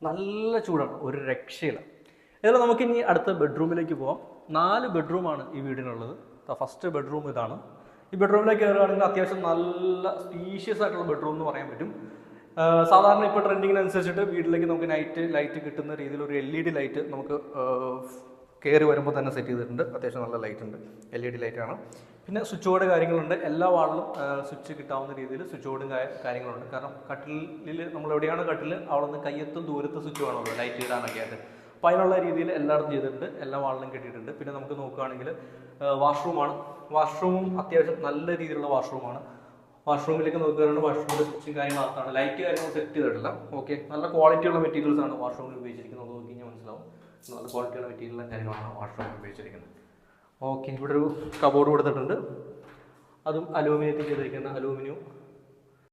നല്ല ചൂടാണ്, ഒരു രക്ഷയില്ല. ഇതിൽ നമുക്കിനി അടുത്ത ബെഡ്റൂമിലേക്ക് പോകാം. 4 ബെഡ്റൂമാണ് ഈ വീടിനുള്ളത്. ഫസ്റ്റ് ബെഡ്റൂം ഇതാണ്. ഈ ബെഡ്റൂമിലേക്ക് കയറുകയാണെങ്കിൽ അത്യാവശ്യം നല്ല സ്പീഷ്യസ് ആയിട്ടുള്ള ബെഡ്റൂം എന്ന് പറയാൻ പറ്റും. സാധാരണ ഇപ്പോൾ ട്രെൻഡിങ്ങിനനുസരിച്ചിട്ട് വീട്ടിലേക്ക് നമുക്ക് നൈറ്റ് ലൈറ്റ് കിട്ടുന്ന രീതിയിൽ ഒരു LED ലൈറ്റ് നമുക്ക് കയറി വരുമ്പോൾ തന്നെ സെറ്റ് ചെയ്തിട്ടുണ്ട്. അത്യാവശ്യം നല്ല ലൈറ്റ് ഉണ്ട്, LED ലൈറ്റാണ്. പിന്നെ സ്വിച്ച് ബോർഡ് കാര്യങ്ങളുണ്ട്. എല്ലാ വാളിലും സ്വിച്ച് കിട്ടാവുന്ന രീതിയിൽ സ്വിച്ച് ബോർഡും കാര്യങ്ങളുണ്ട്. കാരണം കട്ടിലിൽ നമ്മൾ എവിടെയാണ് കട്ടിൽ അവിടെ നിന്ന് കയ്യെത്തും ദൂരത്ത് സ്വിച്ച് വേണമല്ലോ ലൈറ്റ് ഇടാനൊക്കെ ആയിട്ട്. അപ്പോൾ അതിനുള്ള രീതിയിൽ എല്ലായിടത്തും ചെയ്തിട്ടുണ്ട്, എല്ലാ വാളിലും കിട്ടിയിട്ടുണ്ട്. പിന്നെ നമുക്ക് നോക്കുകയാണെങ്കിൽ വാഷ്റൂമാണ്. വാഷ്റൂമും അത്യാവശ്യം നല്ല രീതിയിലുള്ള വാഷ്റൂമാണ്. വാഷ്റൂമിലേക്ക് നോക്കുകയാണെങ്കിൽ വാഷ്റൂമിൻ്റെ സ്വിച്ചും കാര്യങ്ങളാണ്. ലൈറ്റ് കാര്യങ്ങൾ സെറ്റ് ചെയ്തിട്ടില്ല. ഓക്കെ, നല്ല ക്വാളിറ്റിയുള്ള മെറ്റീരിയൽസ് ആണ് വാഷ്റൂമിൽ ഉപയോഗിച്ചിരിക്കുന്നത്. നോക്കി കഴിഞ്ഞാൽ മനസ്സിലാവും, നല്ല ക്വാളിറ്റിയുള്ള മെറ്റീരിയലും കാര്യങ്ങളാണ് വാഷ്റൂമിൽ ഉപയോഗിച്ചിരിക്കുന്നത്. ഓക്കെ, ഇവിടെ ഒരു കബോർഡ് കൊടുത്തിട്ടുണ്ട്. അതും അലൂമിനിയത്തിൽ ചെയ്തിരിക്കുന്ന അലൂമിനിയം